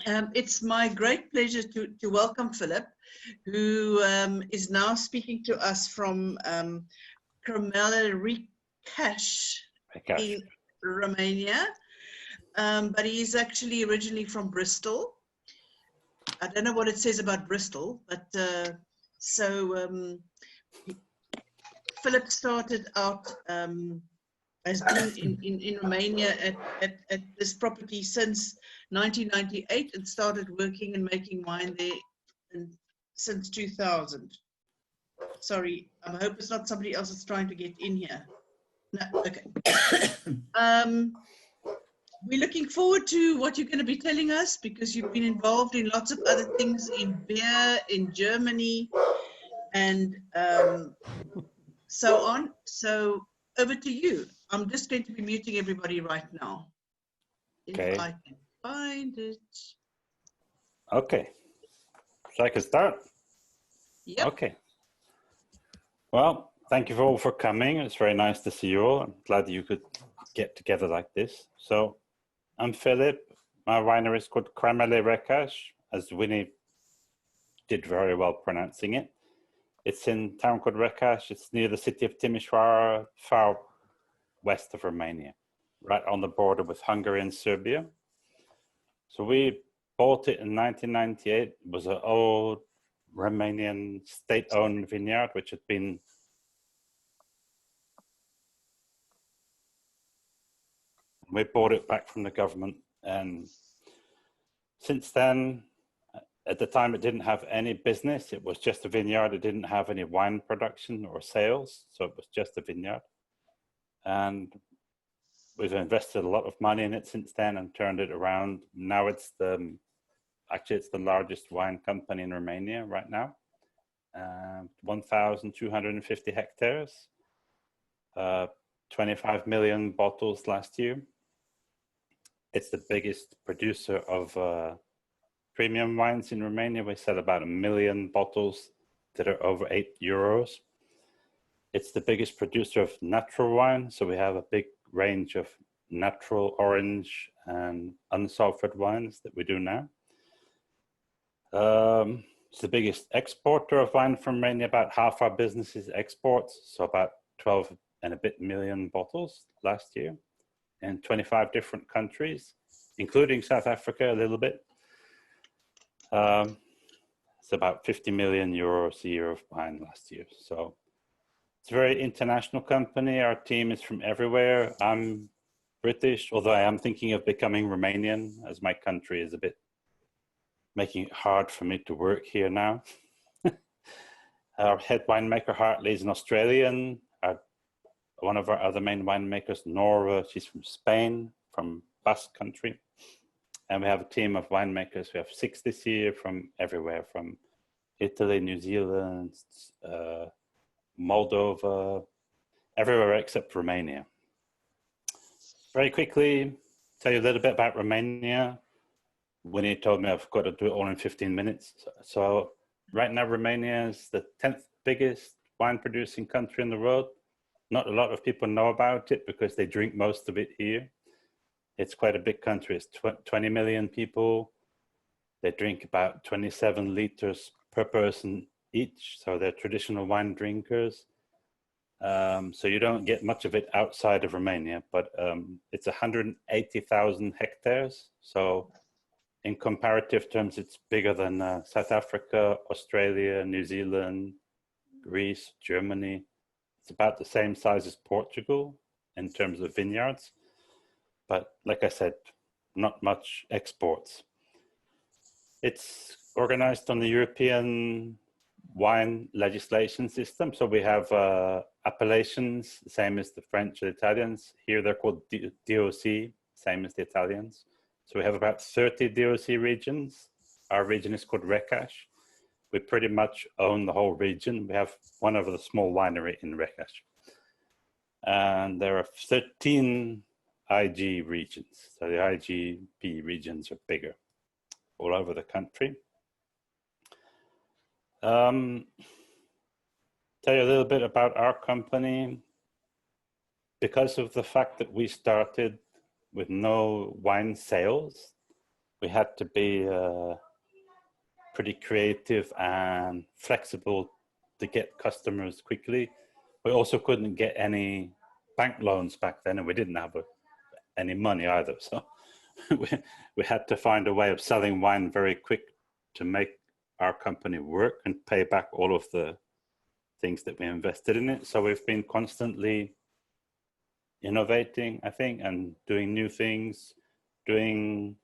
It's my great pleasure to welcome Philip, who is now speaking to us from Cramele Recas in Romania, but he's actually originally from Bristol. I don't know what it says about Bristol, but Philip started out has been in Romania at this property since 1998 and started working and making wine there since 2000. Sorry, I hope it's not somebody else that's trying to get in here. No, okay. We're looking forward to what you're going to be telling us, because you've been involved in lots of other things in beer in Germany and so on. So over to you. I'm just going to be muting everybody right now. Okay. If I can find it. Okay. So I can start? Yep. Okay. Well, thank you all for coming. It's very nice to see you all. I'm glad you could get together like this. So I'm Philip. My winery is called Cramele Recas, as Winnie did very well pronouncing it. It's in a town called Recas. It's near the city of Timișoara, far west of Romania, right on the border with Hungary and Serbia. So we bought it in 1998. It was an old Romanian state-owned vineyard, which had been we bought it back from the government, and since then, at the time, it didn't have any business. It was just a vineyard. It didn't have any wine production or sales, so it was just a vineyard. And we've invested a lot of money in it since then and turned it around. Now it's actually it's the largest wine company in Romania right now. 1,250 hectares, 25 million bottles last year. It's the biggest producer of premium wines in Romania. We sell about 1 million bottles that are over €8. It's the biggest producer of natural wine. So we have a big range of natural orange and unsulfured wines that we do now. It's the biggest exporter of wine from Romania. About half our business is exports. So about 12 and a bit million bottles last year in 25 different countries, including South Africa a little bit. It's about 50 million euros a year of wine last year. So it's a very international company. Our team is from everywhere. I'm British, although I am thinking of becoming Romanian, as my country is a bit making it hard for me to work here now. Our head winemaker, Hartley, is an Australian. One of our other main winemakers, Nora, she's from Spain, from Basque country. And we have a team of winemakers. We have 6 this year from everywhere, from Italy, New Zealand, Moldova, everywhere except Romania. Very quickly, tell you a little bit about Romania. Winnie told me I've got to do it all in 15 minutes. So right now, Romania is the 10th biggest wine producing country in the world. Not a lot of people know about it because they drink most of it here. It's quite a big country. It's 20 million people. They drink about 27 liters per person each. So they're traditional wine drinkers. So you don't get much of it outside of Romania, but it's 180,000 hectares. So in comparative terms, it's bigger than South Africa, Australia, New Zealand, Greece, Germany. It's about the same size as Portugal in terms of vineyards. But like I said, not much exports. It's organized on the European wine legislation system. So we have appellations, same as the French and Italians. Here they're called DOC, same as the Italians. So we have about 30 DOC regions. Our region is called Recas. We pretty much own the whole region. We have one other small winery in Recas. And there are 13 IG regions. So the IGP regions are bigger all over the country. Tell you a little bit about our company. Because of the fact that we started with no wine sales, we had to be pretty creative and flexible to get customers quickly. We also couldn't get any bank loans back then, and we didn't have any money either. So we had to find a way of selling wine very quick to make our company work and pay back all of the things that we invested in it. So we've been constantly innovating, I think, and doing new things, doing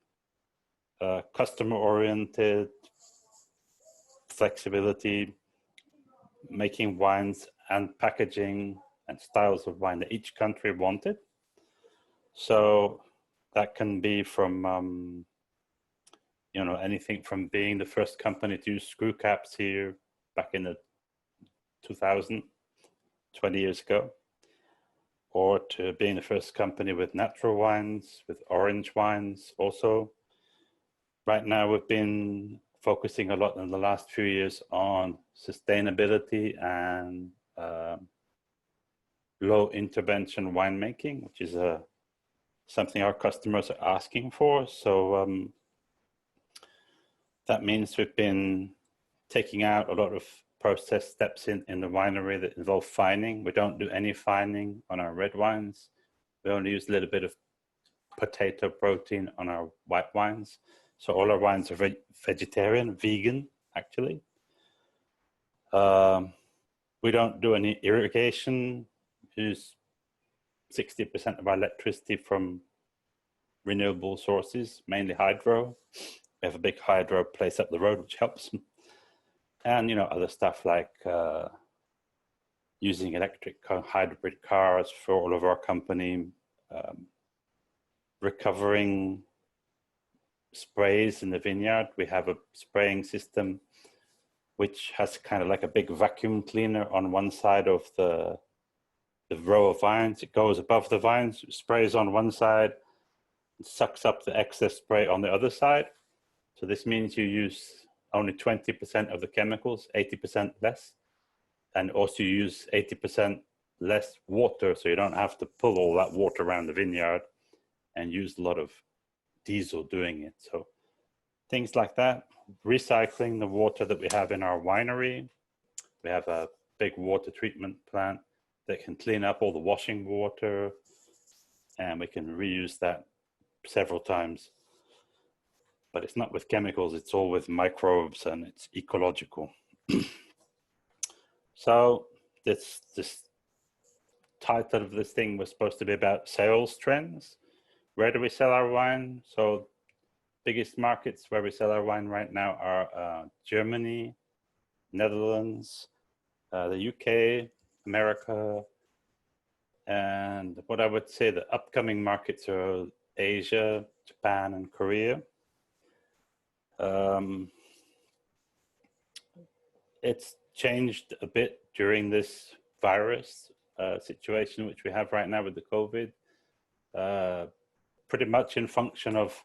customer-oriented flexibility, making wines and packaging and styles of wine that each country wanted. So that can be from, you know, anything from being the first company to use screw caps here back in the 2000, 20 years ago, or to being the first company with natural wines, with orange wines also. Right now, we've been focusing a lot in the last few years on sustainability and low intervention winemaking, which is something our customers are asking for. So that means we've been taking out a lot of process steps in the winery that involve fining. We don't do any fining on our red wines. We only use a little bit of potato protein on our white wines. So all our wines are vegetarian, vegan, actually. We don't do any irrigation. We use 60% of our electricity from renewable sources, mainly hydro. We have a big hydro place up the road, which helps. And, you know, other stuff like using electric hybrid cars for all of our company, recovering sprays in the vineyard. We have a spraying system which has kind of like a big vacuum cleaner on one side of the row of vines. It goes above the vines, sprays on one side, sucks up the excess spray on the other side. So this means you use only 20% of the chemicals, 80% less, and also you use 80% less water, so you don't have to pull all that water around the vineyard and use a lot of diesel doing it. So things like that. Recycling the water that we have in our winery. We have a big water treatment plant that can clean up all the washing water, and we can reuse that several times. But it's not with chemicals, it's all with microbes, and it's ecological. So this title of this thing was supposed to be about sales trends. Where do we sell our wine? So biggest markets where we sell our wine right now are Germany, Netherlands, the UK, America, and what I would say the upcoming markets are Asia, Japan, and Korea. It's changed a bit during this virus situation which we have right now with the COVID, pretty much in function of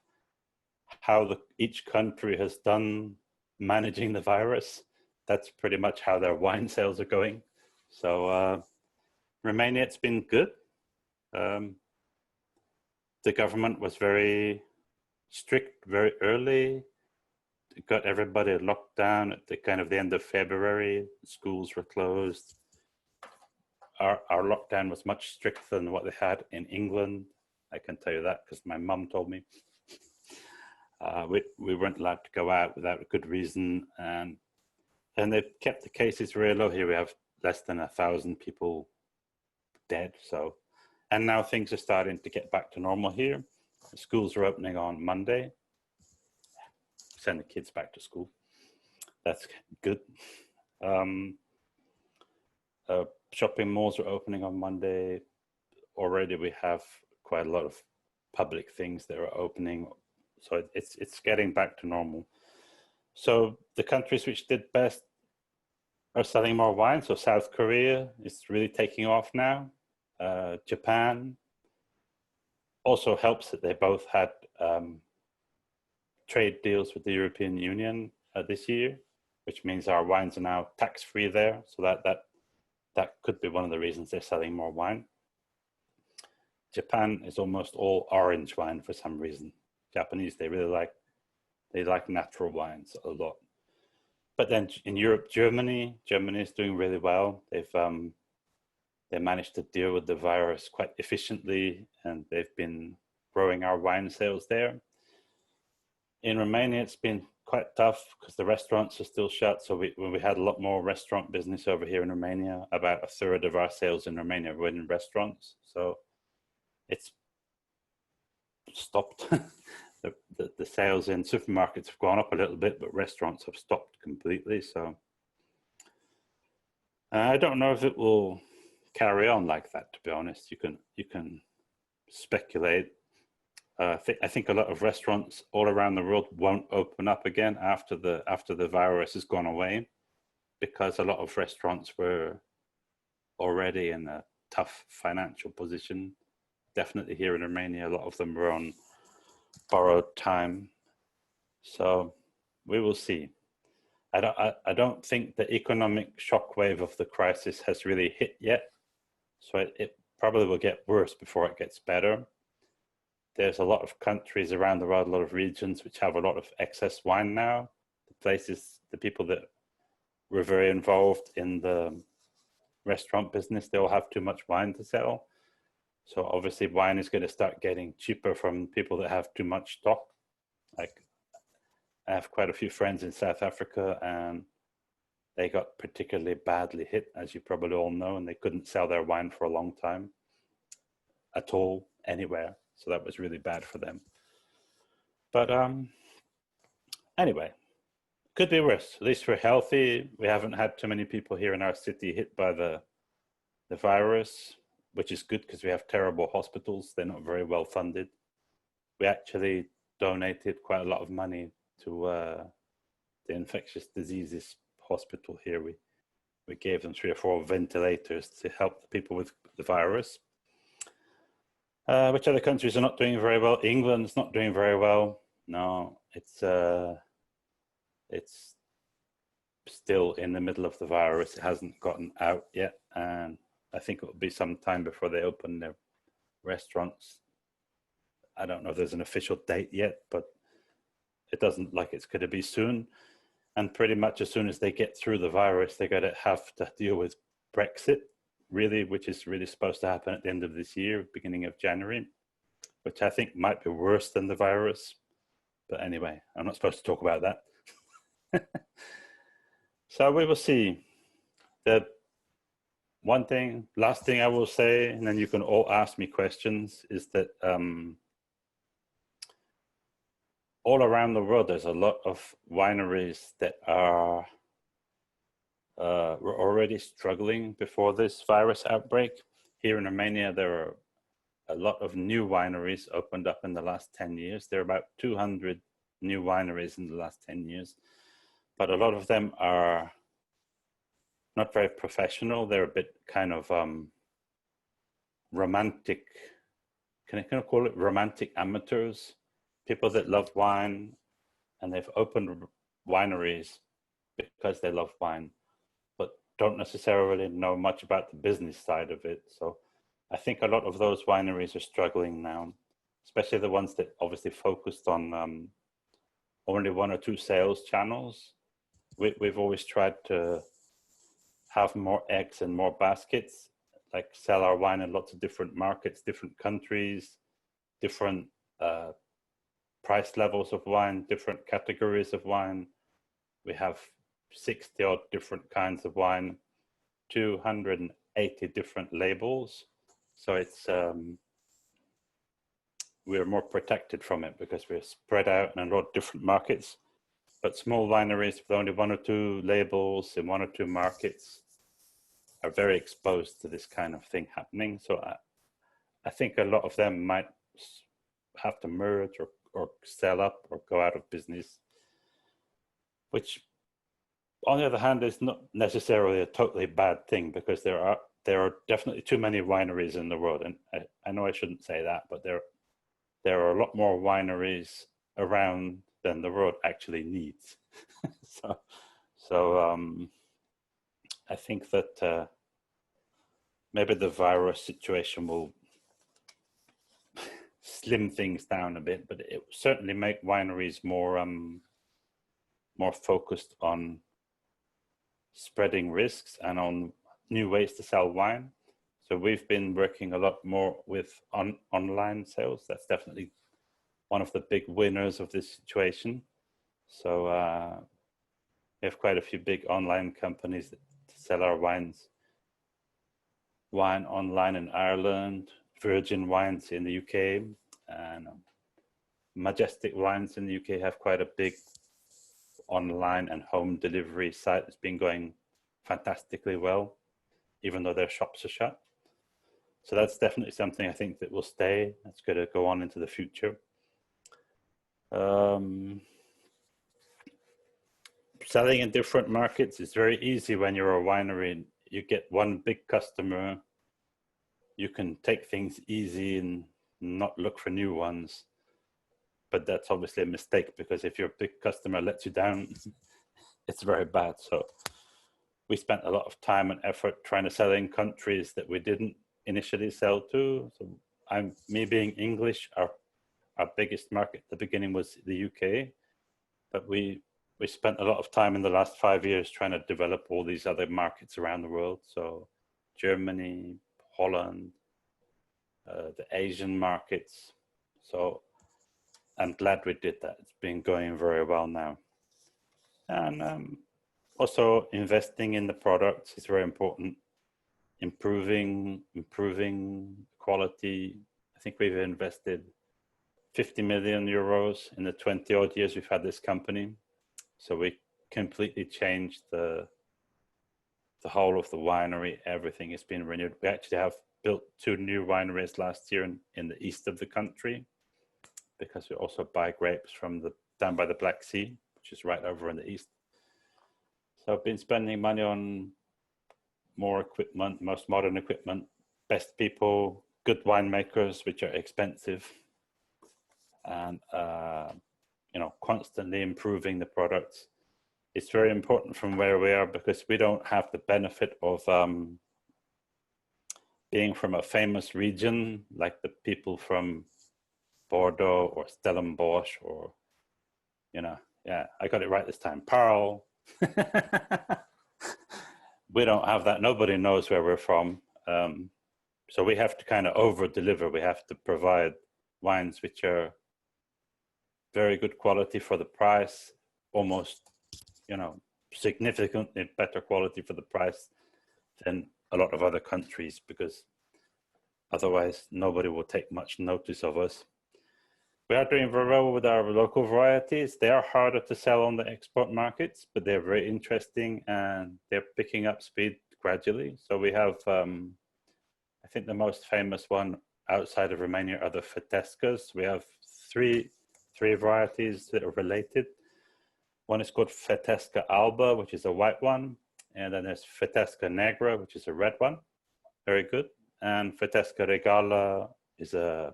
how each country has done managing the virus. That's pretty much how their wine sales are going. So Romania, it's been good. The government was very strict very early. It got everybody locked down at the kind of the end of February. Schools were closed. Our lockdown was much stricter than what they had in England. I can tell you that because my mum told me. We weren't allowed to go out without a good reason, and they've kept the cases really low. Here we have less than 1,000 people dead. So, and now things are starting to get back to normal here. The schools are opening on Monday. Send the kids back to school. That's good. Shopping malls are opening on Monday. Already we have quite a lot of public things that are opening. So it's getting back to normal. So the countries which did best are selling more wine. So South Korea is really taking off now. Japan also helps that they both had trade deals with the European Union this year, which means our wines are now tax-free there. So that could be one of the reasons they're selling more wine. Japan is almost all orange wine for some reason. Japanese, they really like They like natural wines a lot. But then in Europe, Germany is doing really well. They managed to deal with the virus quite efficiently, and they've been growing our wine sales there. In Romania, it's been quite tough because the restaurants are still shut. So we had a lot more restaurant business over here in Romania. About a third of our sales in Romania were in restaurants. So it's stopped. The sales in supermarkets have gone up a little bit, but restaurants have stopped completely. So I don't know if it will carry on like that, to be honest. You can speculate. I think a lot of restaurants all around the world won't open up again after the virus has gone away, because a lot of restaurants were already in a tough financial position. Definitely here in Romania, a lot of them were on borrowed time. So we will see. I don't think the economic shockwave of the crisis has really hit yet. So it probably will get worse before it gets better. There's a lot of countries around the world, a lot of regions which have a lot of excess wine now. The people that were very involved in the restaurant business, they all have too much wine to sell. So obviously wine is going to start getting cheaper from people that have too much stock. Like, I have quite a few friends in South Africa, and they got particularly badly hit, as you probably all know, and they couldn't sell their wine for a long time at all, anywhere. So that was really bad for them. But anyway, could be worse. At least we're healthy. We haven't had too many people here in our city hit by the virus, which is good because we have terrible hospitals. They're not very well funded. We actually donated quite a lot of money to the infectious diseases hospital here. We gave them 3 or 4 ventilators to help the people with the virus. Which other countries are not doing very well? England's not doing very well. No, it's still in the middle of the virus. It hasn't gotten out yet, and I think it will be some time before they open their restaurants. I don't know if there's an official date yet, but it doesn't look like it's going to be soon. And pretty much as soon as they get through the virus, they're going to have to deal with Brexit, really, which is really supposed to happen at the end of this year, beginning of January, which I think might be worse than the virus. But anyway, I'm not supposed to talk about that. So we will see. The last thing I will say, and then you can all ask me questions, is that all around the world, there's a lot of wineries that were already struggling before this virus outbreak. Here in Romania, there are a lot of new wineries opened up in the last 10 years. There are about 200 new wineries in the last 10 years, but a lot of them are not very professional. They're a bit kind of romantic, can I call it romantic amateurs? People that love wine, and they've opened wineries because they love wine, but don't necessarily know much about the business side of it. So I think a lot of those wineries are struggling now, especially the ones that obviously focused on only 1 or 2 sales channels. We've always tried to have more eggs and more baskets, like sell our wine in lots of different markets, different countries, different price levels of wine, different categories of wine. We have 60 odd different kinds of wine, 280 different labels. So it's we're more protected from it because we're spread out in a lot of different markets. But small wineries with only 1 or 2 labels in 1 or 2 markets are very exposed to this kind of thing happening. So I think a lot of them might have to merge or sell up or go out of business, which on the other hand is not necessarily a totally bad thing, because there are definitely too many wineries in the world. And I know I shouldn't say that, but there are a lot more wineries around than the world actually needs. so I think that maybe the virus situation will slim things down a bit, but it certainly make wineries more focused on spreading risks and on new ways to sell wine. So we've been working a lot more with online sales. That's definitely one of the big winners of this situation. So we have quite a few big online companies that sell our wine online in Ireland, Virgin Wines in the UK, and Majestic Wines in the UK have quite a big online and home delivery site that's been going fantastically well, even though their shops are shut. So that's definitely something I think that will stay. That's going to go on into the future. Selling in different markets is very easy when you're a winery. You get one big customer. You can take things easy and not look for new ones. But that's obviously a mistake, because if your big customer lets you down, it's very bad. So we spent a lot of time and effort trying to sell in countries that we didn't initially sell to. So me being English, our biggest market at the beginning was the UK, but we spent a lot of time in the last 5 years trying to develop all these other markets around the world. So Germany, Holland, the Asian markets. So I'm glad we did that. It's been going very well now. And also investing in the products is very important. Improving quality. I think we've invested 50 million euros in the 20 odd years we've had this company. So we completely changed the whole of the winery. Everything has been renewed. We actually have built 2 new wineries last year in the east of the country, because we also buy grapes from down by the Black Sea, which is right over in the east. So I've been spending money on more equipment, most modern equipment, best people, good winemakers, which are expensive, and constantly improving the products. It's very important from where we are, because we don't have the benefit of being from a famous region like the people from Bordeaux or Stellenbosch or, I got it right this time, Pearl. We don't have that. Nobody knows where we're from. So we have to kind of over deliver. We have to provide wines which are very good quality for the price, almost, significantly better quality for the price than a lot of other countries, because otherwise nobody will take much notice of us. We are doing very well with our local varieties. They are harder to sell on the export markets, but they're very interesting and they're picking up speed gradually. So we have, I think the most famous one outside of Romania are the Fetescas. We have three varieties that are related. One is called Fetesca Alba, which is a white one. And then there's Fetesca Negra, which is a red one. Very good. And Fetesca Regala is a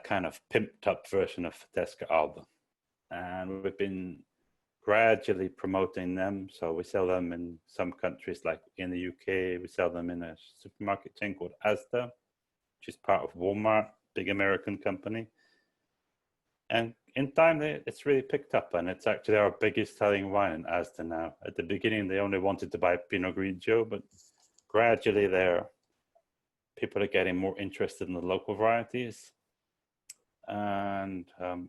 kind of pimped up version of Fetesca Alba. And we've been gradually promoting them. So we sell them in some countries, like in the UK, we sell them in a supermarket chain called Asda, which is part of Walmart, big American company. And in time, it's really picked up, and it's actually our biggest selling wine in Asda now. At the beginning, they only wanted to buy Pinot Grigio, but gradually people are getting more interested in the local varieties. And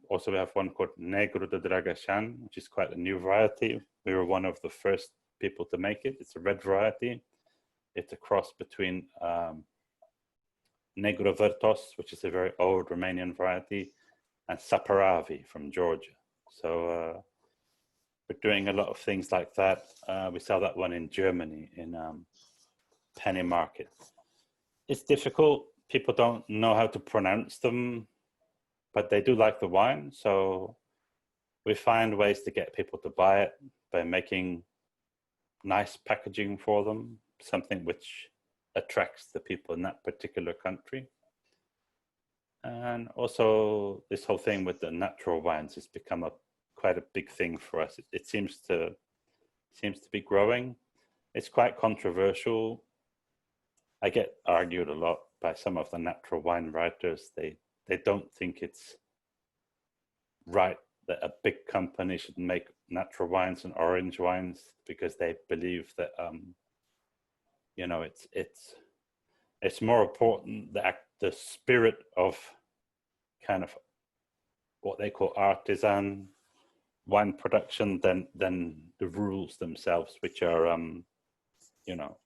also we have one called Negro de Dragașan, which is quite a new variety. We were one of the first people to make it. It's a red variety. It's a cross between Negro Vertos, which is a very old Romanian variety, and Saparavi from Georgia. So we're doing a lot of things like that. We sell that one in Germany, in Penny Market. It's difficult. People don't know how to pronounce them, but they do like the wine. So we find ways to get people to buy it by making nice packaging for them, something which attracts the people in that particular country. And also this whole thing with the natural wines has become quite a big thing for us. It seems to be growing. It's quite controversial. I get argued a lot by some of the natural wine writers. They they don't think it's right that a big company should make natural wines and orange wines, because they believe that you know, it's more important the spirit of kind of what they call artisan wine production than the rules themselves, which are you know,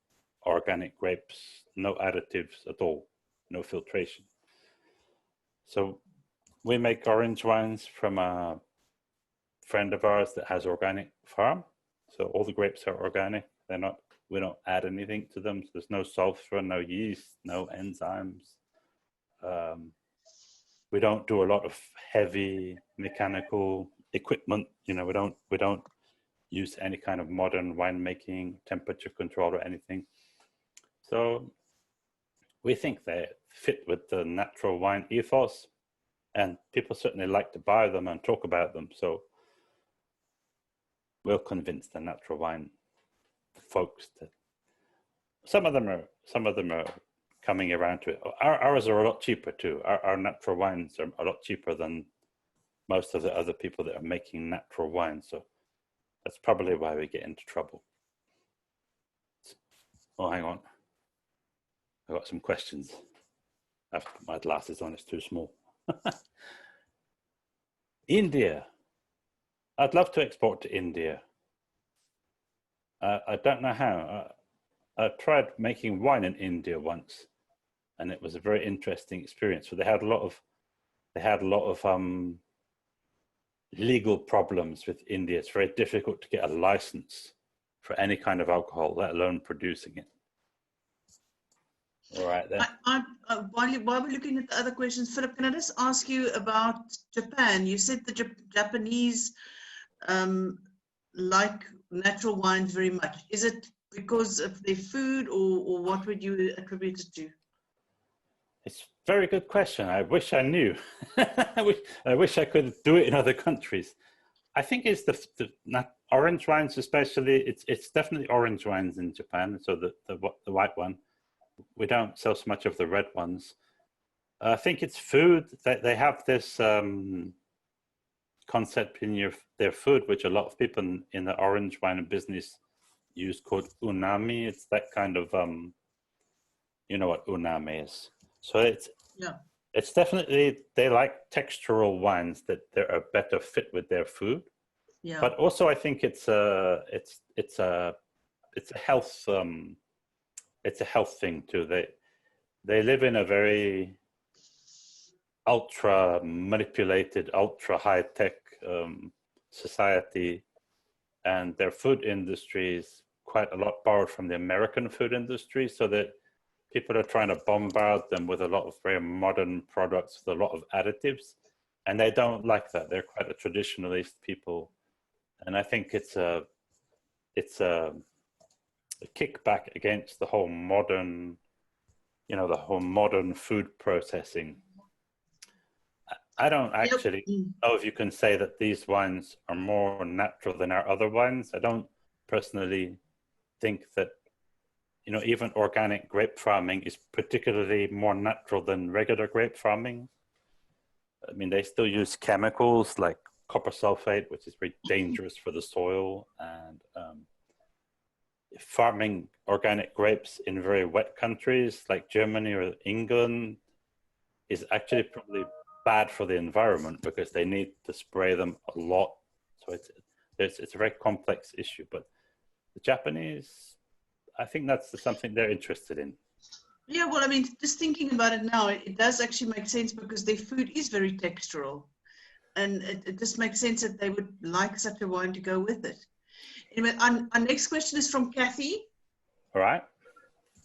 organic grapes, no additives at all, no filtration. So we make orange wines from a friend of ours that has organic farm. So all the grapes are organic. They're not, we don't add anything to them. So there's no sulfur, no yeast, no enzymes. We don't do a lot of heavy mechanical equipment. You know, we don't use any kind of modern winemaking, temperature control or anything. So we think they fit with the natural wine ethos, and people certainly like to buy them and talk about them. So we'll convince the natural wine folks that some of them are coming around to it. Ours are a lot cheaper too. Our natural wines are a lot cheaper than most of the other people that are making natural wine. So that's probably why we get into trouble. Oh, hang on. I've got some questions. I have to put my glasses on, it's too small. India. I'd love to export to India. I don't know how. I tried making wine in India once, and it was a very interesting experience. So they had a lot of legal problems with India. It's very difficult to get a license for any kind of alcohol, let alone producing it. All right then. While we're looking at the other questions, Philip, can I just ask you about Japan? You said the Japanese like natural wines very much. Is it because of their food, or what would you attribute it to? It's a very good question. I wish I knew. I wish I could do it in other countries. I think it's the orange wines, especially. It's definitely orange wines in Japan. So the white one. We don't sell so much of the red ones. I think it's food. They have this concept in their food, which a lot of people in the orange wine business use, called unami. It's that kind of, you know what unami is. So it's definitely, they like textural wines that they're a better fit with their food. Yeah. But also I think it's a health. It's a health thing too. They live in a very ultra manipulated, ultra high tech society, and their food industry is quite a lot borrowed from the American food industry. So that people are trying to bombard them with a lot of very modern products with a lot of additives, and they don't like that. They're quite a traditionalist people, and I think it's a kickback against the whole modern, you know, the whole modern food processing. I don't actually know if you can say that these wines are more natural than our other wines. I don't personally think that, you know, even organic grape farming is particularly more natural than regular grape farming. I mean, they still use chemicals like copper sulfate, which is very dangerous for the soil, and farming organic grapes in very wet countries like Germany or England is actually probably bad for the environment, because they need to spray them a lot. So it's a very complex issue. But the Japanese, I think that's something they're interested in. Yeah, well, I mean, just thinking about it now, it does actually make sense, because their food is very textural, and it just makes sense that they would like such a wine to go with it. Anyway, our next question is from Kathy. All right.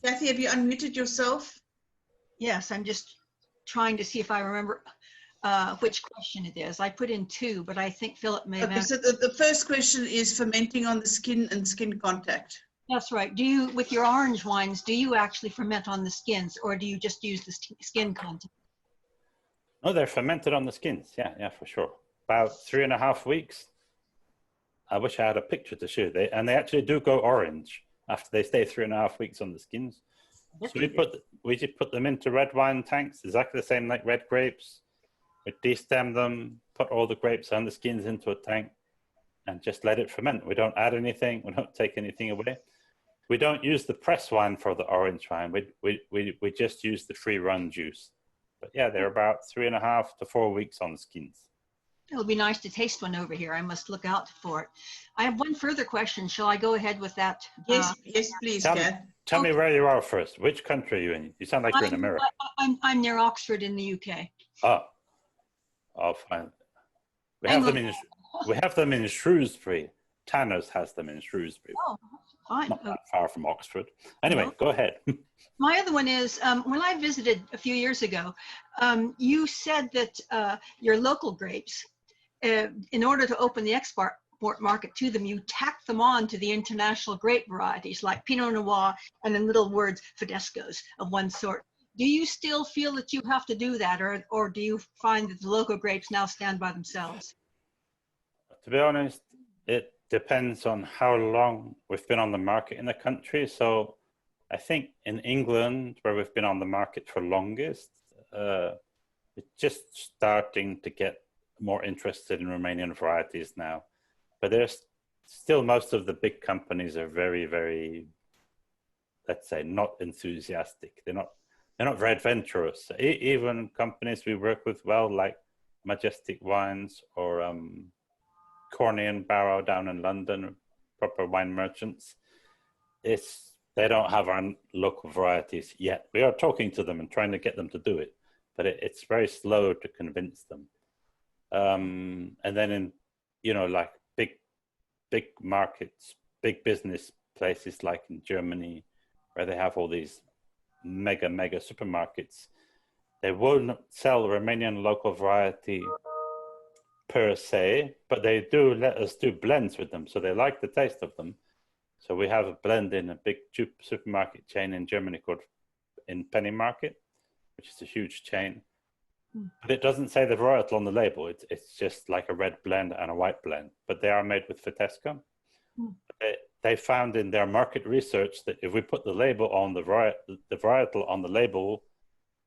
Kathy, have you unmuted yourself? Yes, I'm just trying to see if I remember which question it is. I put in two, but I think Philip may have answered. So the first question is fermenting on the skin and skin contact. That's right. Do you, with your orange wines, do you actually ferment on the skins, or do you just use the skin contact? No, they're fermented on the skins. Yeah, for sure. About 3.5 weeks. I wish I had a picture to show. They actually do go orange after they stay 3.5 weeks on the skins. So we just put them into red wine tanks, exactly the same like red grapes. We destem them, put all the grapes and the skins into a tank, and just let it ferment. We don't add anything. We don't take anything away. We don't use the press wine for the orange wine. We just use the free run juice. But yeah, they're about 3.5 to 4 weeks on the skins. It'll be nice to taste one over here. I must look out for it. I have one further question. Shall I go ahead with that? Yes, yes, please, Kath. Tell me where you are first. Which country are you in? You sound like you're in America. I'm near Oxford in the UK. Oh, fine. We have them in Shrewsbury. Tanner's has them in Shrewsbury. Oh, fine. Not that far from Oxford. Anyway, go ahead. My other one is, when I visited a few years ago, you said that your local grapes, in order to open the export market to them, you tack them on to the international grape varieties like Pinot Noir and in little words, Fidescos of one sort. Do you still feel that you have to do that, or do you find that the local grapes now stand by themselves? To be honest, it depends on how long we've been on the market in the country. So I think in England, where we've been on the market for longest, it's just starting to get more interested in Romanian varieties now. But there's still, most of the big companies are very, very, let's say, not enthusiastic. They're not very adventurous. Even companies we work with well, like Majestic Wines or Corney and Barrow down in London, proper wine merchants, they don't have our local varieties yet. We are talking to them and trying to get them to do it, but it's very slow to convince them. And then in, like big markets, big business places like in Germany, where they have all these mega supermarkets, they won't sell Romanian local variety per se, but they do let us do blends with them. So they like the taste of them. So we have a blend in a big supermarket chain in Germany called in Penny Market, which is a huge chain. But it doesn't say the varietal on the label. It's just like a red blend and a white blend, but they are made with Fidesco. They found in their market research that if we put the label on the varietal on the label,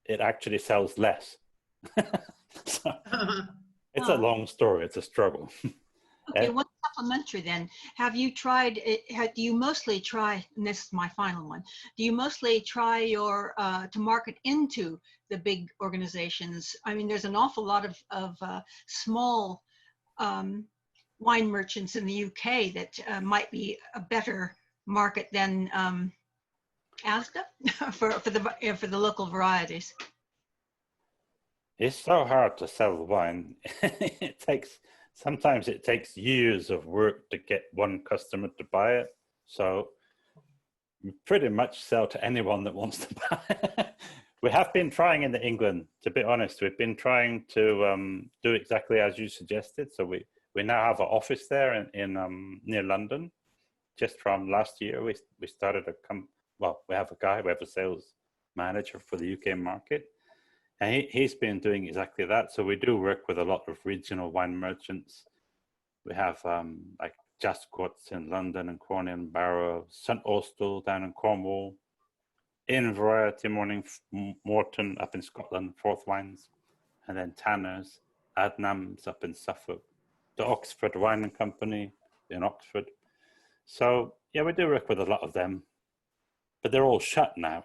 it actually sells less. So it's a long story. It's a struggle. Okay, one supplementary then. Have you tried, do you mostly try, and this is my final one, do you mostly try to market into the big organizations? I mean, there's an awful lot of small wine merchants in the UK that might be a better market than Asda for the local varieties. It's so hard to sell wine. Sometimes it takes years of work to get one customer to buy it. So we pretty much sell to anyone that wants to buy it. We have been trying in England, to be honest. We've been trying to do exactly as you suggested. So we now have an office there in near London. Just from last year, we started we have a sales manager for the UK market. And he's been doing exactly that. So we do work with a lot of regional wine merchants. We have like Jasquat's in London and Corney and Barrow, St. Austell down in Cornwall, in Variety Morton up in Scotland, Forth Wines, and then Tanner's, Adnams up in Suffolk, the Oxford Wine Company in Oxford. So yeah, we do work with a lot of them. But they're all shut now.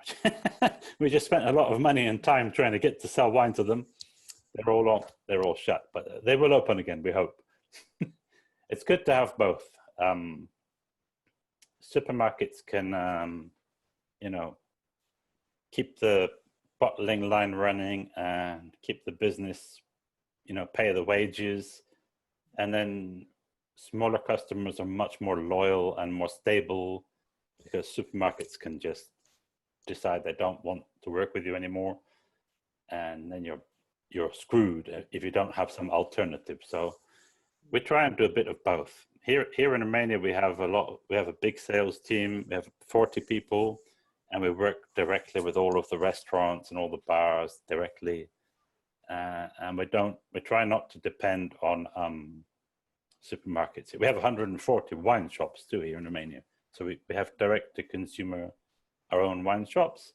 We just spent a lot of money and time trying to get to sell wine to them. They're all shut, but they will open again, we hope. It's good to have both. Supermarkets can, keep the bottling line running and keep the business, pay the wages. And then smaller customers are much more loyal and more stable, because supermarkets can just decide they don't want to work with you anymore, and then you're screwed if you don't have some alternative. So we try and do a bit of both. Here in Romania, we have a big sales team. We have 40 people, and we work directly with all of the restaurants and all the bars directly. And we try not to depend on supermarkets. We have 140 wine shops too here in Romania. So we have direct to consumer, our own wine shops.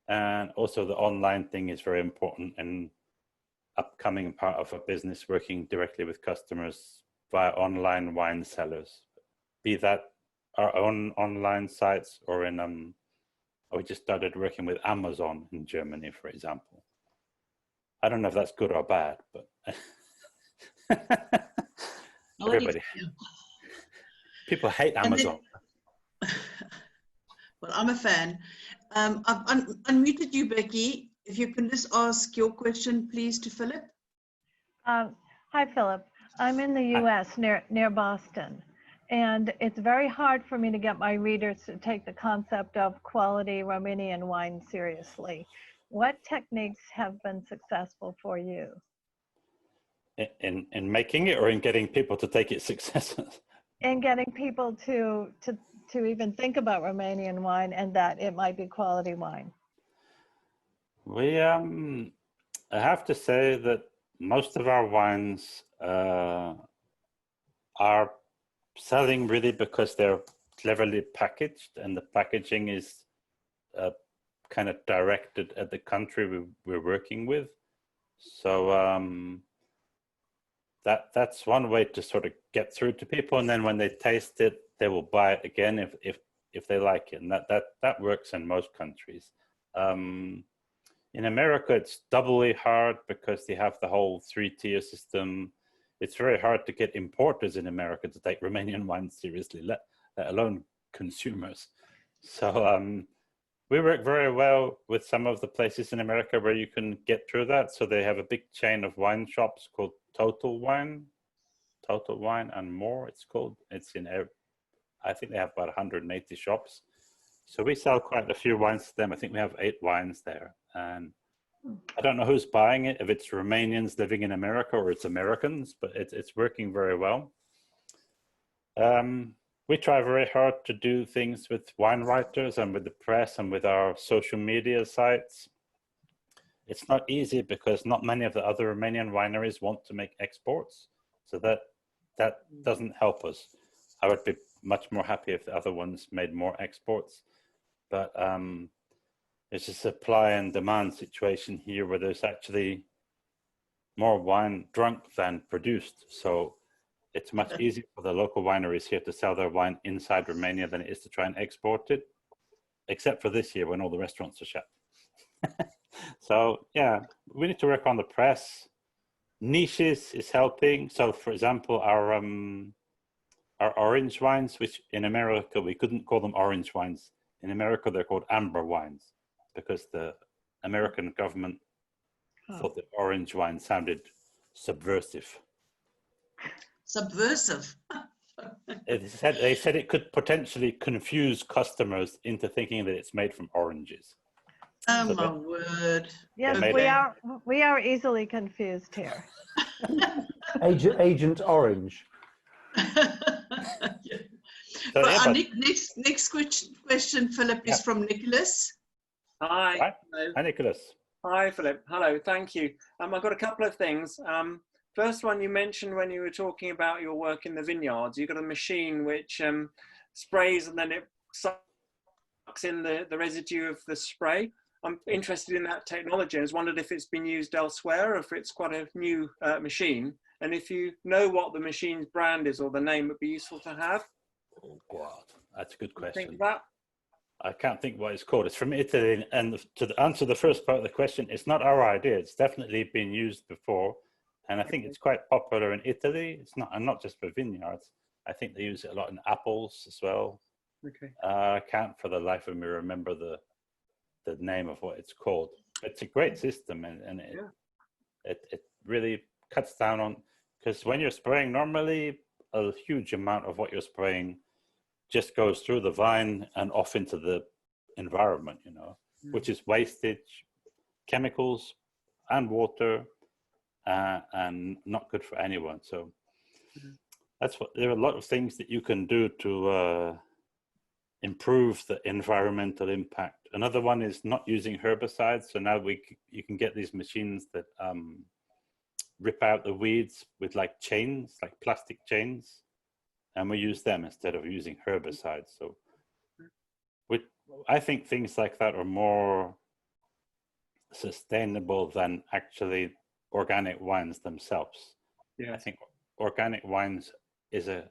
And also the online thing is very important. And upcoming part of our business, working directly with customers via online wine sellers, be that our own online sites or in we just started working with Amazon in Germany, for example. I don't know if that's good or bad, but everybody, people hate Amazon. Well, I'm a fan. I've unmuted you, Becky. If you can just ask your question, please, to Philip. Hi, Philip. I'm in the U.S. near Boston, and it's very hard for me to get my readers to take the concept of quality Romanian wine seriously. What techniques have been successful for you? In making it, or in getting people to take it successful? In getting people to even think about Romanian wine and that it might be quality wine. We I have to say that most of our wines are selling really because they're cleverly packaged, and the packaging is kind of directed at the country we're working with. So that's one way to sort of get through to people, and then when they taste it, they will buy it again if they like it, and that works in most countries. In America, it's doubly hard because they have the whole 3-tier system. It's very hard to get importers in America to take Romanian wine seriously, let alone consumers. So we work very well with some of the places in America where you can get through that. So they have a big chain of wine shops called Total Wine and More, it's called. It's in, I think they have about 180 shops. So we sell quite a few wines to them. I think we have 8 wines there. And I don't know who's buying it, if it's Romanians living in America or it's Americans, but it's working very well. We try very hard to do things with wine writers and with the press and with our social media sites. It's not easy because not many of the other Romanian wineries want to make exports. So that doesn't help us. I would be much more happy if the other ones made more exports. But it's a supply and demand situation here where there's actually more wine drunk than produced. So it's much easier for the local wineries here to sell their wine inside Romania than it is to try and export it, except for this year when all the restaurants are shut. So yeah, we need to work on the press. Niches is helping. So for example, our orange wines, which in America, we couldn't call them orange wines. In America, they're called amber wines because the American government thought that orange wine sounded subversive. Subversive. They said it could potentially confuse customers into thinking that it's made from oranges. Oh So my word. Yes, we are easily confused here. Agent Orange. So, Well, yeah, our but, next question, Philip, is from Nicholas. Hi. Hi, Nicholas. Hi, Philip. Hello. Thank you. I've got a couple of things. First one, you mentioned when you were talking about your work in the vineyards, you've got a machine which sprays and then it sucks in the residue of the spray. I'm interested in that technology. I was wondered if it's been used elsewhere or if it's quite a new machine. And if you know what the machine's brand is or the name, it'd be useful to have. Oh, God, that's a good question. Think of that. I can't think what it's called. It's from Italy. And to answer the first part of the question, it's not our idea. It's definitely been used before. And I think it's quite popular in Italy. It's not, and not just for vineyards. I think they use it a lot in apples as well. Okay. I can't for the life of me remember the name of what it's called. It's a great system, and it really cuts down on, because when you're spraying, normally a huge amount of what you're spraying just goes through the vine and off into the environment, you know, which is wastage, chemicals and water, and not good for anyone. So that's what, there are a lot of things that you can do to improve the environmental impact. Another one is not using herbicides. So now you can get these machines that rip out the weeds with like chains, like plastic chains, and we use them instead of using herbicides. So I think things like that are more sustainable than actually organic wines themselves. Yeah. I think organic wines is a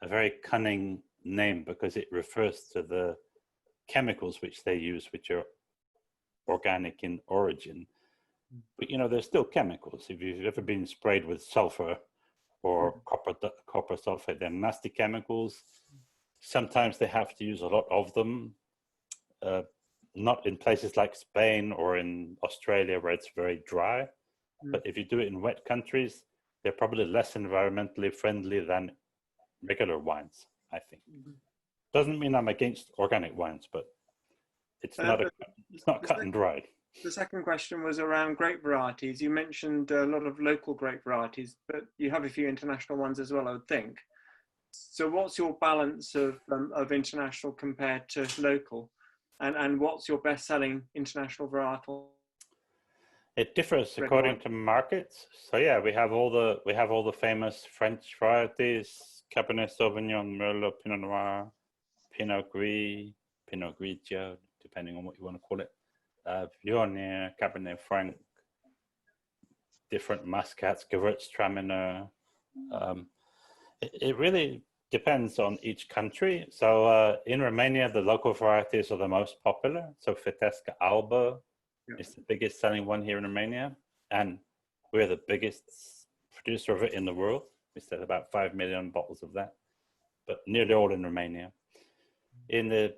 very cunning name because it refers to the chemicals which they use, which are organic in origin. But, you know, they're still chemicals. If you've ever been sprayed with sulfur or copper sulfate, they're nasty chemicals. Sometimes they have to use a lot of them, not in places like Spain or in Australia where it's very dry. But if you do it in wet countries, they're probably less environmentally friendly than regular wines, I think. Doesn't mean I'm against organic wines, but it's not cut and dried. The second question was around grape varieties. You mentioned a lot of local grape varieties, but you have a few international ones as well, I would think. So what's your balance of international compared to local? And what's your best-selling international varietal? It differs according to markets. So yeah, we have all the famous French varieties: Cabernet Sauvignon, Merlot, Pinot Noir, Pinot Gris, Pinot Grigio, depending on what you want to call it. Viognier, Cabernet Franc, different Muscats, Gewürztraminer. It really depends on each country. So in Romania, the local varieties are the most popular. So Fetesca Alba is the biggest selling one here in Romania. And we're the biggest producer of it in the world. We sell about 5 million bottles of that, but nearly all in Romania. In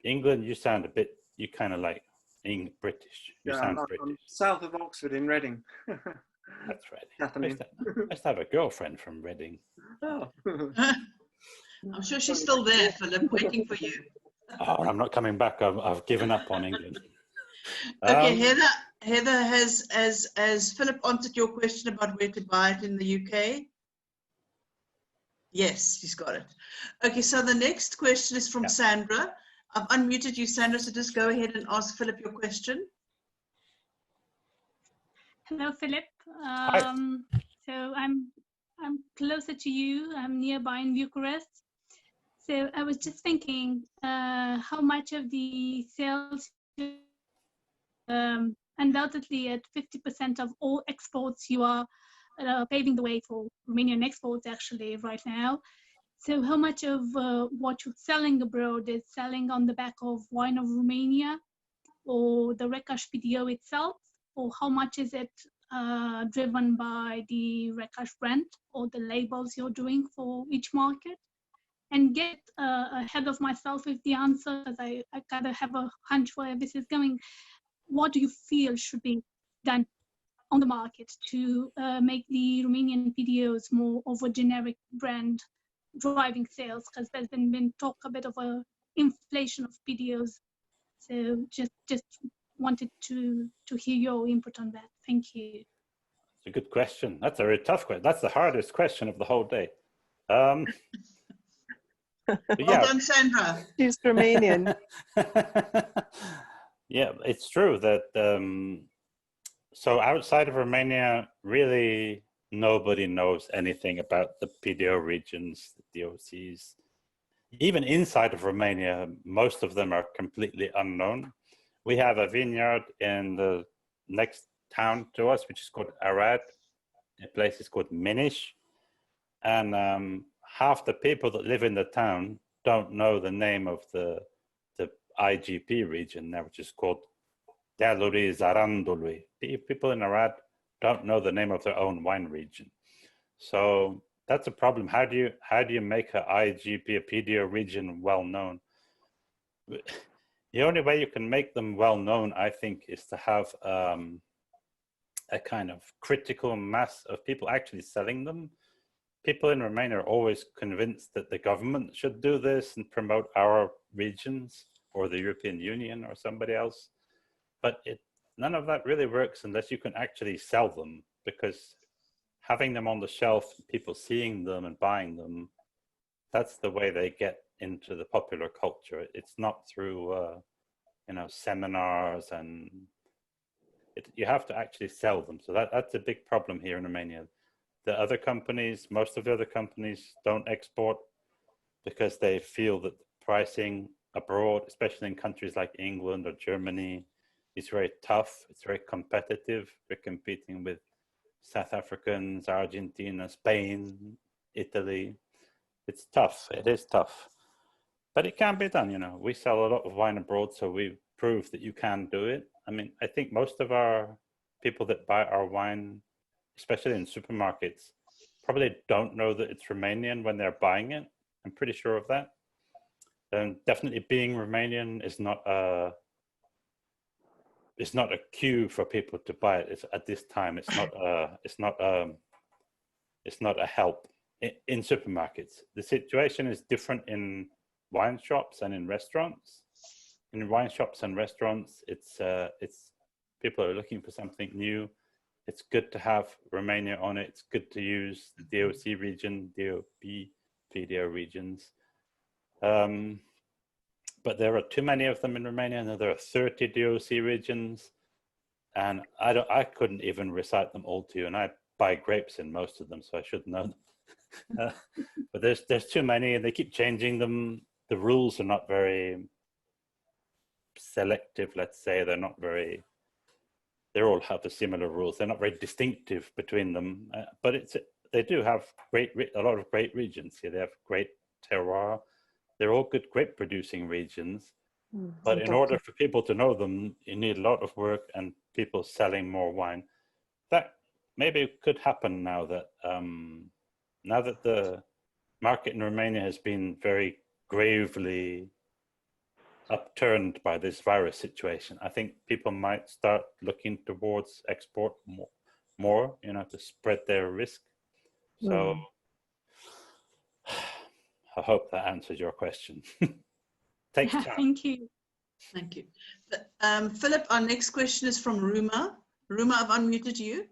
England, you sound you kind of like British. You sound British. I'm south of Oxford in Reading. That's right. I used to have a girlfriend from Reading. Oh. I'm sure she's still there, Philip, waiting for you. Oh, I'm not coming back. I've given up on England. Okay, Heather has Philip answered your question about where to buy it in the UK? Yes, she's got it. Okay, so the next question is from Sandra. I've unmuted you, Sandra, so just go ahead and ask Philip your question. Hello, Philip. So I'm closer to you. I'm nearby in Bucharest. So I was just thinking how much of the sales, undoubtedly at 50% of all exports, you are paving the way for Romanian exports actually right now. So how much of what you're selling abroad is selling on the back of Wine of Romania or the Recas PDO itself? Or how much is it driven by the Recas brand or the labels you're doing for each market? And get ahead of myself with the answer, as I kind of have a hunch where this is going. What do you feel should be done on the market to make the Romanian PDOs more of a generic brand driving sales? Because there's been talk a bit of a inflation of PDOs. So just wanted to hear your input on that. Thank you. It's a good question. That's a very tough question. That's the hardest question of the whole day. Well done, Sandra. She's Romanian. Yeah, it's true that so outside of Romania, really nobody knows anything about the PDO regions, the DOCs. Even inside of Romania, most of them are completely unknown. We have a vineyard in the next town to us, which is called Arad. The place is called Minish. And half the people that live in the town don't know the name of the IGP region there, which is called Dealuri Zarandului. People in Arad don't know the name of their own wine region. So that's a problem. How do you make an IGP, a PDO region well known? The only way you can make them well known, I think, is to have a kind of critical mass of people actually selling them. People in Romania are always convinced that the government should do this and promote our regions or the European Union or somebody else. But none of that really works unless you can actually sell them, because having them on the shelf, people seeing them and buying them, that's the way they get into the popular culture. It's not through, seminars, and you have to actually sell them. So that's a big problem here in Romania. The other companies, most of the other companies don't export because they feel that the pricing abroad, especially in countries like England or Germany, is very tough. It's very competitive. We're competing with South Africans, Argentina, Spain, Italy. It's tough. It is tough. But it can be done, you know. We sell a lot of wine abroad, so we prove that you can do it. I mean, I think most of our people that buy our wine, especially in supermarkets, probably don't know that it's Romanian when they're buying it. I'm pretty sure of that. And definitely being Romanian is not a cue for people to buy it. It's, at this time, it's not a help in supermarkets. The situation is different in wine shops and in restaurants. In wine shops and restaurants, it's people are looking for something new. It's good to have Romania on it. It's good to use the DOC region, DOP, VDO regions. But there are too many of them in Romania, and there are 30 DOC regions, and I couldn't even recite them all to you, and I buy grapes in most of them, so I should know them. But there's too many, and they keep changing them. The rules are not very selective, let's say. They all have the similar rules. They're not very distinctive between them, but they do have a lot of great regions here. They have great terroir. They're all good grape producing regions, but in order for people to know them, you need a lot of work and people selling more wine. That maybe could happen now that the market in Romania has been very gravely upturned by this virus situation. I think people might start looking towards export more, you know, to spread their risk. So I hope that answers your question. Takes time. Thank you. Thank you. Philip, our next question is from Ruma. Ruma, I've unmuted you.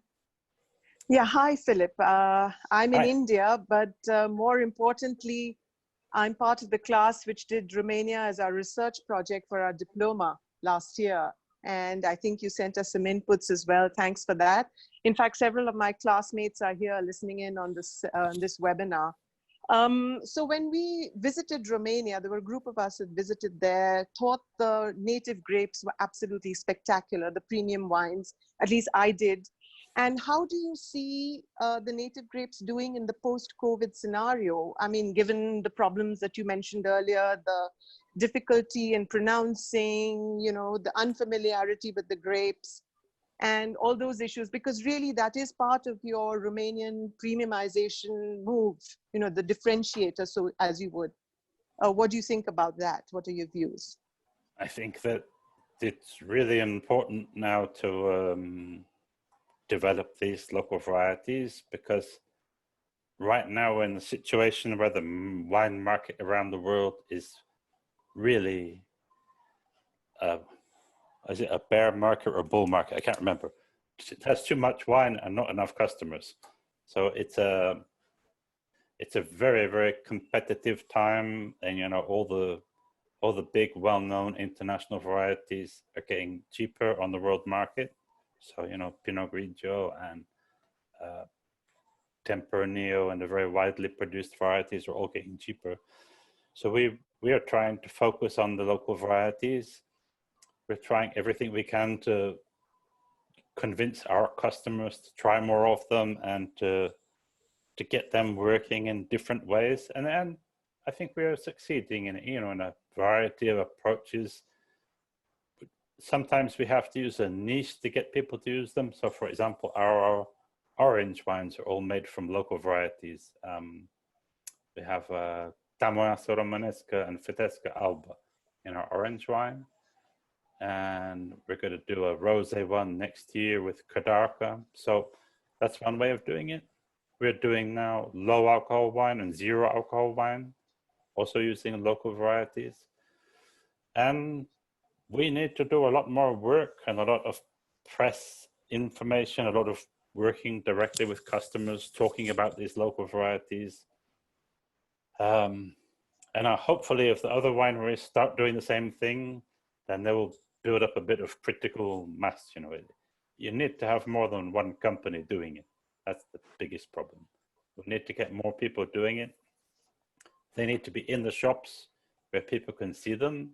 Yeah, hi, Philip. I'm in Hi. India, but more importantly, I'm part of the class which did Romania as our research project for our diploma last year. And I think you sent us some inputs as well. Thanks for that. In fact, several of my classmates are here listening in on this webinar. So when we visited Romania, there were a group of us that visited there, thought the native grapes were absolutely spectacular, the premium wines, at least I did. And how do you see the native grapes doing in the post-COVID scenario? I mean, given the problems that you mentioned earlier, the difficulty in pronouncing, you know, the unfamiliarity with the grapes and all those issues, because really that is part of your Romanian premiumization move, you know, the differentiator, so as you would. What do you think about that? What are your views? I think that it's really important now to develop these local varieties, because right now we're in a situation where the wine market around the world is really, is it a bear market or a bull market? I can't remember. It has too much wine and not enough customers. So it's a very, very competitive time, and you know, all the big well-known international varieties are getting cheaper on the world market. So, you know, Pinot Grigio and Tempranillo and the very widely produced varieties are all getting cheaper. So we are trying to focus on the local varieties. We're trying everything we can to convince our customers to try more of them and to get them working in different ways. And then I think we are succeeding in, you know, in a variety of approaches. Sometimes we have to use a niche to get people to use them. So for example, our orange wines are all made from local varieties. We have Tamoiaso Romanesca and Fetesca Alba in our orange wine. And we're going to do a rosé one next year with Cadarca. So that's one way of doing it. We're doing now low alcohol wine and zero alcohol wine, also using local varieties. And we need to do a lot more work and a lot of press information, a lot of working directly with customers, talking about these local varieties. And hopefully if the other wineries start doing the same thing, then they will build up a bit of critical mass. You know, you need to have more than one company doing it. That's the biggest problem. We need to get more people doing it. They need to be in the shops where people can see them.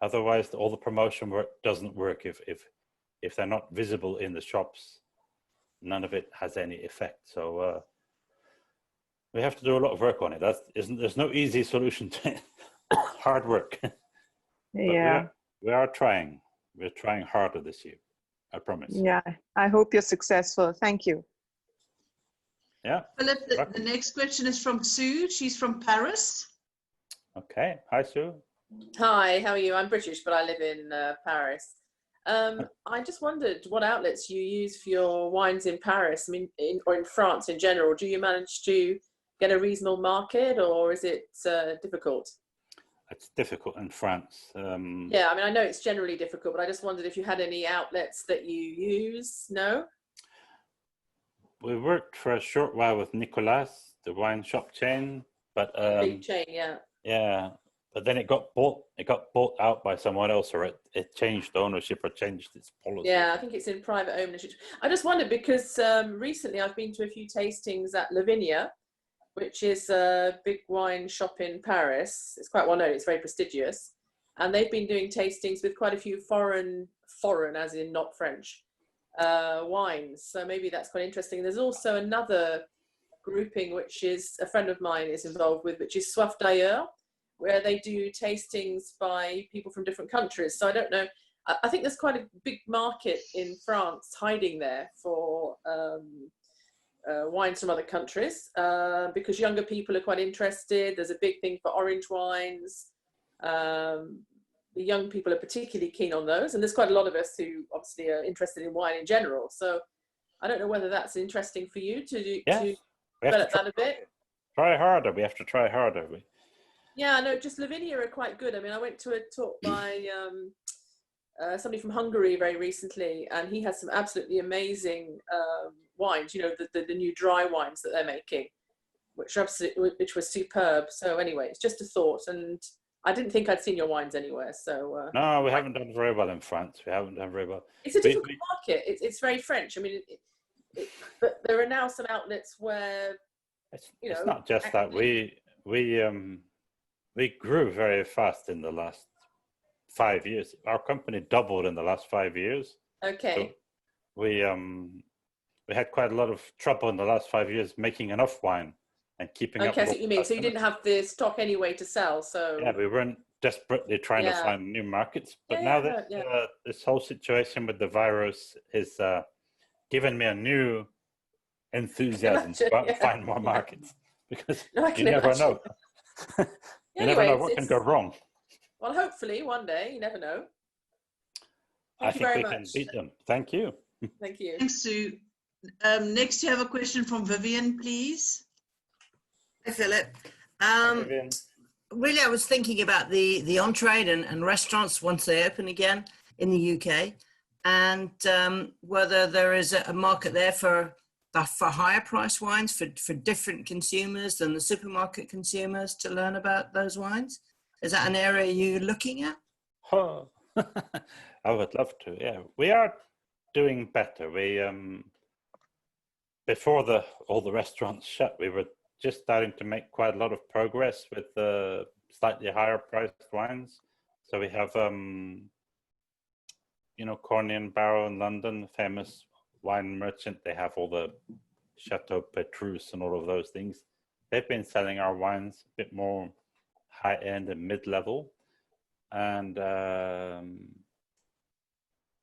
Otherwise, all the promotion work doesn't work if they're not visible in the shops. none of it has any effect. So we have to do a lot of work on it. There's no easy solution to it. Hard work. Yeah. We are trying. We're trying harder this year. I promise. Yeah. I hope you're successful. Thank you. Yeah. Philip, the next question is from Sue. She's from Paris. Okay. Hi, Sue. Hi, how are you? I'm British, but I live in Paris. I just wondered what outlets you use for your wines in Paris, I mean, or in France in general. Do you manage to get a reasonable market, or is it difficult? It's difficult in France. Yeah, I mean, I know it's generally difficult, but I just wondered if you had any outlets that you use. No? We worked for a short while with Nicolas, the wine shop chain, but Big chain, yeah. yeah, but then it got bought out by someone else, or it changed ownership or changed its policy. Yeah, I think it's in private ownership. I just wondered because recently I've been to a few tastings at Lavinia, which is a big wine shop in Paris. It's quite well known, it's very prestigious. And they've been doing tastings with quite a few foreign as in not French, wines. So maybe that's quite interesting. There's also another grouping, which is a friend of mine is involved with, which is Soif d'Ailleurs, where they do tastings by people from different countries. So I don't know. I think there's quite a big market in France hiding there for wines from other countries because younger people are quite interested. There's a big thing for orange wines. The young people are particularly keen on those, and there's quite a lot of us who obviously are interested in wine in general. So I don't know whether that's interesting for you to do, to develop that a bit. Try harder. We have to try harder. Yeah, no, just Lavinia are quite good. I mean, I went to a talk by somebody from Hungary very recently, and he has some absolutely amazing wines, you know, the new dry wines that they're making, which was superb. So anyway, it's just a thought, and I didn't think I'd seen your wines anywhere. So no, we haven't done very well in France. We haven't done very well. It's a difficult market. It's very French. I mean, but there are now some outlets where it's not just that we grew very fast in the last 5 years. Our company doubled in the last 5 years. Okay. So we had quite a lot of trouble in the last 5 years making enough wine and keeping up. Okay, so you mean so you didn't have the stock anyway to sell? So yeah, we weren't desperately trying to find new markets. But now that this whole situation with the virus is given me a new enthusiasm to go out and find more markets because you never know. You never know what can go wrong. Well, hopefully one day, you never know. I think we can beat them. Thank you. Thank you. Thanks, Sue. Next, you have a question from Vivienne, please. Hi, Philip. Vivienne. Really, I was thinking about the on-trade and restaurants once they open again in the UK, and whether there is a market there for higher price wines for different consumers than the supermarket consumers to learn about those wines. Is that an area you're looking at? Oh, I would love to. Yeah, we are doing better. We before all the restaurants shut, we were just starting to make quite a lot of progress with the slightly higher priced wines. So we have, Corny and Barrow in London, famous wine merchant. They have all the Chateau Petrus and all of those things. They've been selling our wines a bit more high end and mid level, and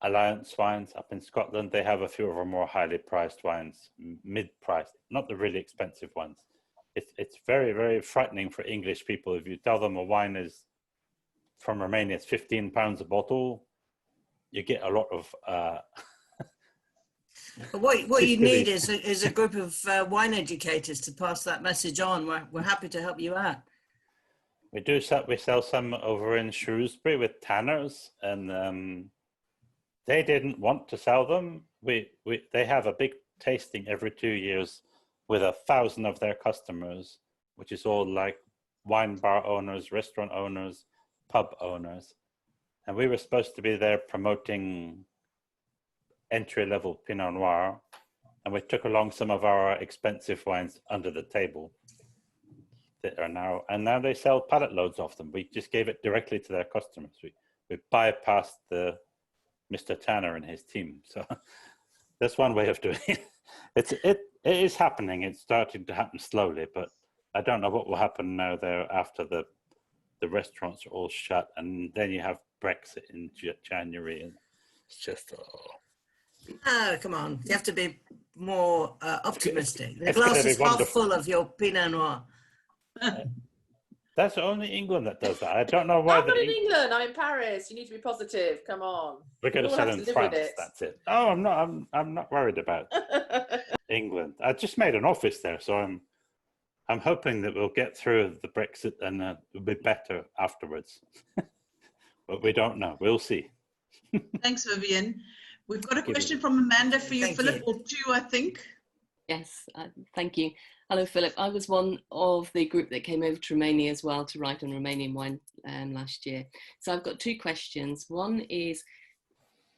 Alliance Wines up in Scotland, they have a few of our more highly priced wines, mid-priced, not the really expensive ones. It's very, very frightening for English people. If you tell them a wine is from Romania, it's £15 a bottle, you get a lot of... But what you need is a group of wine educators to pass that message on. We're happy to help you out. We sell some over in Shrewsbury with tanners, and they didn't want to sell them. They have a big tasting every 2 years with 1,000 of their customers, which is all like wine bar owners, restaurant owners, pub owners. And we were supposed to be there promoting entry-level Pinot Noir, and we took along some of our expensive wines under the table that are now they sell pallet loads of them. We just gave it directly to their customers. We bypassed Mr. Tanner and his team. So That's one way of doing it. It is happening. It's starting to happen slowly, but I don't know what will happen now there after the restaurants are all shut, and then you have Brexit in January, and it's just come on. You have to be more optimistic. The it's gonna glass be is half wonderful. full of your Pinot Noir. That's only England that does that. I don't know why. I'm not in England. I'm in Paris. You need to be positive. Come on. We're going to We'll sell have in to live with France. it. That's it. Oh, I'm not worried about England. I just made an office there, so I'm hoping that we'll get through the Brexit and it'll be better afterwards. But we don't know. We'll see. Thanks, Vivienne. We've got a Give question it. from Amanda for you, Thank Philip, you. or two, I think. Yes, thank you. Hello, Philip. I was one of the group that came over to Romania as well to write on Romanian wine last year. So I've got two questions. One is,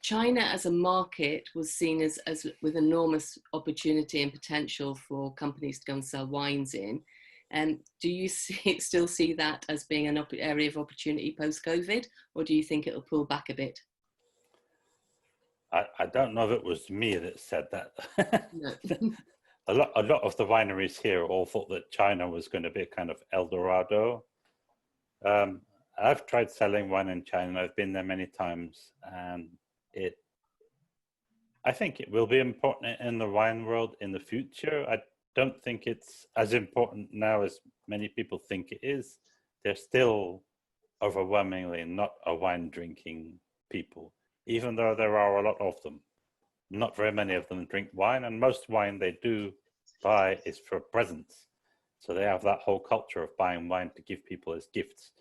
China as a market was seen as with enormous opportunity and potential for companies to go and sell wines in. Do you still see that as being an area of opportunity post-COVID, or do you think it'll pull back a bit? I don't know if it was me that said that. No. A lot of the wineries here all thought that China was going to be a kind of El Dorado. I've tried selling wine in China. I've been there many times, and I think it will be important in the wine world in the future. I don't think it's as important now as many people think it is. They're still overwhelmingly not a wine drinking people, even though there are a lot of them. Not very many of them drink wine, and most wine they do buy is for presents. So they have that whole culture of buying wine to give people as gifts.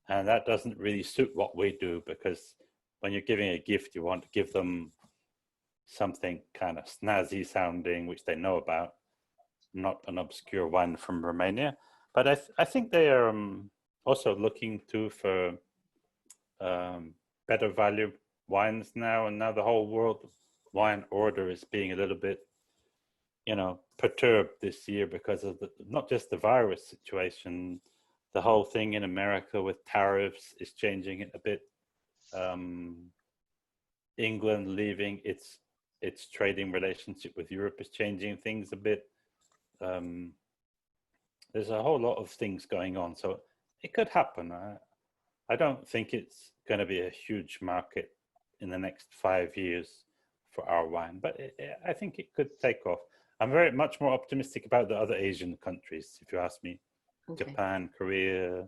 And that doesn't really suit what we do, because when you're giving a gift, you want to give them something kind of snazzy sounding, which they know about, not an obscure wine from Romania. But I think they are also looking too for better value wines now. And now the whole world wine order is being a little bit, perturbed this year because of not just the virus situation, the whole thing in America with tariffs is changing it a bit. England leaving its trading relationship with Europe is changing things a bit. There's a whole lot of things going on, so it could happen. I don't think it's going to be a huge market in the next 5 years for our wine, but I think it could take off. I'm very much more optimistic about the other Asian countries, if you ask me. Okay. Japan, Korea.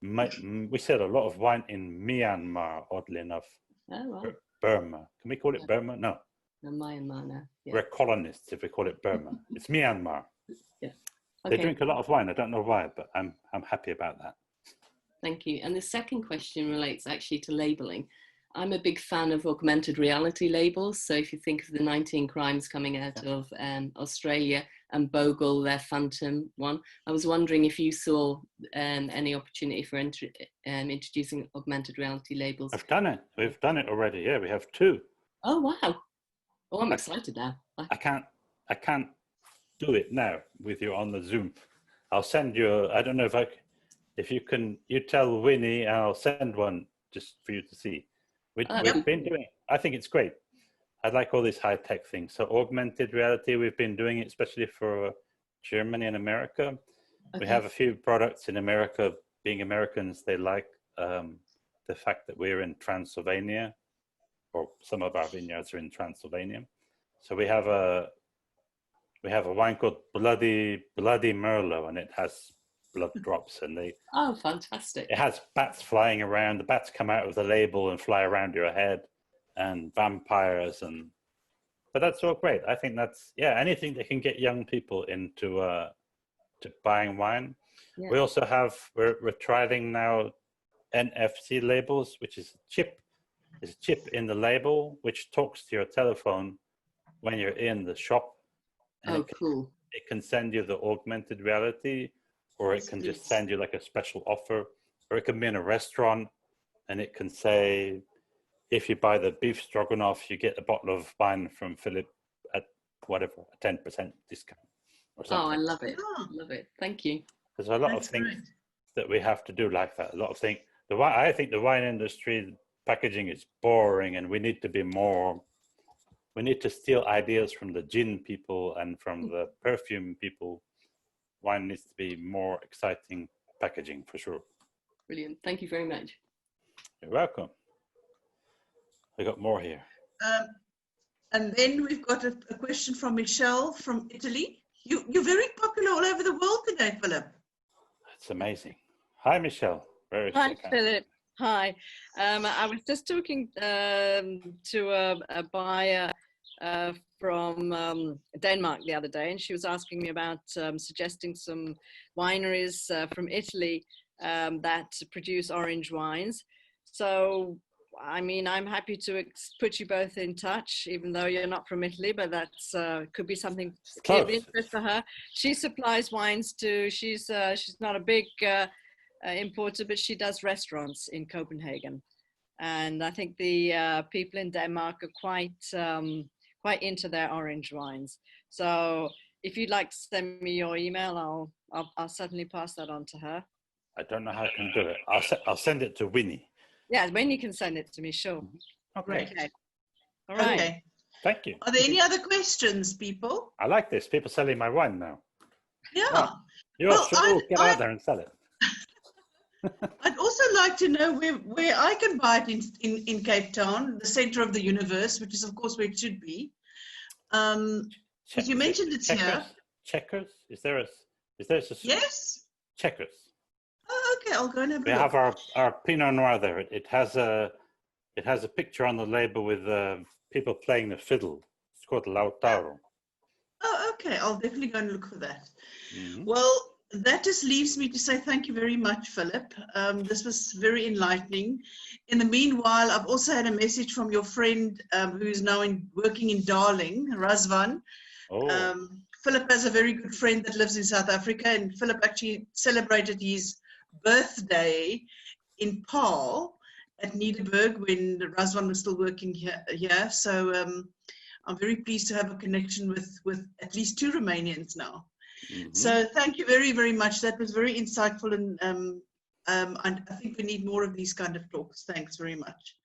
We sell a lot of wine in Myanmar, oddly enough. Oh, wow. Burma. Can we call it Burma? No. No, Myanmar now. Yeah. We're colonists if we call it Burma. It's Myanmar. Yeah. Okay. They drink a lot of wine. I don't know why, but I'm happy about that. Thank you. And the second question relates actually to labeling. I'm a big fan of augmented reality labels. So if you think of the 19 Crimes coming out of Australia and Bogle, their Phantom one, I was wondering if you saw any opportunity for introducing augmented reality labels. I've done it. We've done it already. Yeah, we have 2. Oh, wow. Oh, I'm excited now. I can't do it now with you on the Zoom. I'll send you, I don't know if you tell Winnie, and I'll send one just for you to see. We've been doing it. I think it's great. I like all these high-tech things. So augmented reality, we've been doing it, especially for Germany and America. Okay. We have a few products in America. Being Americans, they like the fact that we're in Transylvania, or some of our vineyards are in Transylvania. So we have a wine called Bloody Merlot, and it has blood drops, and oh, fantastic. It has bats flying around. The bats come out of the label and fly around your head, and vampires, but that's all great. I think that's anything that can get young people into to buying wine. Yeah. We also have we're trialing now NFC labels, which is a chip. There's a chip in the label which talks to your telephone when you're in the shop. And cool. It can send you the augmented reality, or it can just send you like a special offer, or it can be in a restaurant and it can say, if you buy the beef stroganoff, you get a bottle of wine from Philip at whatever, a 10% discount or something. Oh, I love it. Love it. Thank you. There's a lot of things that we have to do like that. A lot of things. I think the wine industry packaging is boring, and we need to be more we need to steal ideas from the gin people and from the perfume people. Wine needs to be more exciting packaging for sure. Brilliant. Thank you very much. You're welcome. I got more here. And then we've got a question from Michele from Italy. You're very popular all over the world today, Philip. It's amazing. Hi, Michele. Hi, Philip. Hi. I was just talking to a buyer from Denmark the other day, and she was asking me about suggesting some wineries from Italy that produce orange wines. So, I mean, I'm happy to put you both in touch, even though you're not from Italy, but that's could be something of interest for her. She supplies wines to, she's not a big importer, but she does restaurants in Copenhagen. And I think the people in Denmark are quite into their orange wines. So if you'd like to send me your email, I'll certainly pass that on to her. I don't know how I can do it. I'll send it to Winnie. Yeah, Winnie can send it to me, sure. Okay. Great. All right. Okay. Thank you. Are there any other questions, people? I like this. People selling my wine now. Yeah. Wow. You Well, should all get out there and sell it. I'd also like to know where I can buy it in Cape Town, the center of the universe, which is of course where it should be. As you mentioned, it's here. Checkers? Is there a Yes. Checkers. Oh, okay. I'll go and have a We look. have our Pinot Noir there. It has a picture on the label with people playing the fiddle. It's called Lautaro. Oh, okay. I'll definitely go and look for that. Mm-hmm. Well, that just leaves me to say thank you very much, Philip. This was very enlightening. In the meanwhile, I've also had a message from your friend who's now working in Darling, Razvan. Oh. Philip has a very good friend that lives in South Africa, and Philip actually celebrated his birthday in Paarl at Nederburg when Razvan was still working here. So I'm very pleased to have a connection with at least 2 Romanians now. Mm-hmm. So thank you very, very much. That was very insightful, and I think we need more of these kind of talks. Thanks very much.